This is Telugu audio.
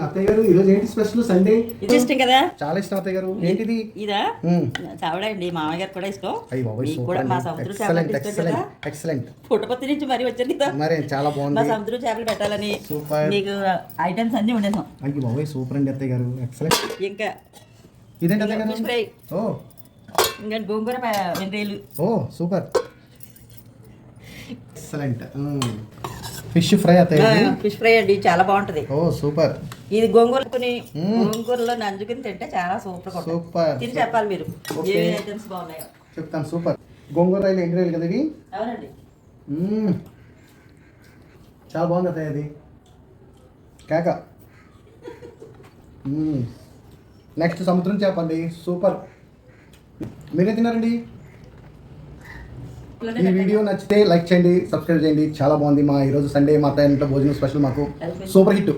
అత్తయ్య గారు ఈరోజు ఏంటి స్పెషల్? సండే ఇది ఇష్టం కదా, చాలా ఇష్టం అత్తయ్య గారు. ఏంటిది? ఇదా చావడా అండి, మామయ్య గారు కూడా ఇష్టం. అయ్యి బాబోయ్, మీకు సూపర్ కూడా అండి. మా సముద్రం చేపలు ఎక్సలెంట్ అంటే ఇష్టం కదా. Excellent excellent. పుట్టపత్తి నుంచి మరీ వచ్చాను కదా, మరే చాలా మా బాగుంది. సముద్రం చేపలు పెట్టాలని సూపర్. మీకు ఐటమ్స్ అన్ని ఉండేసాం. అయ్యి బాబోయ్, సూపర్ అండి అత్తయ్య గారు. ఎక్సలెంట్. ఇంకా ఇదేంటి అత్తయ్య ఫిష్ గారు? ఫ్రై, ఓ ఇంకా గోంగూర వెండ్రేలు. ఓ సూపర్. ఎక్సలెంట్. ఫిష్ ఫ్రై అత్తయ్య గారు. ఫిష్ ఫ్రై అండి, చాలా బాగుంటది. ఓ సూపర్. ఇది గోంగూరలో నంజుకుని తింటే చాలా సూపర్ గా ఉంటుంది. సూపర్. తిని చెప్పాలి మీరు ఓకే. ఏ ఐటమ్స్ బాగున్నాయో. చెప్తాను. సూపర్. గోంగూర రైలు ఎండు రైలు కదా ఇవి. అవునండి. చాలా బాగుంది అత్తయ్య అది. కేక. నెక్స్ట్ సముద్రం చేపండి. సూపర్. మీరే తిన్నారండి. ఈ వీడియో నచ్చితే లైక్ చేయండి, సబ్స్క్రైబ్ చేయండి. చాలా బాగుంది. మా ఈరోజు సండే మా అత్తయ్య ఇంట్లో భోజనం స్పెషల్ మాకు. Super hit.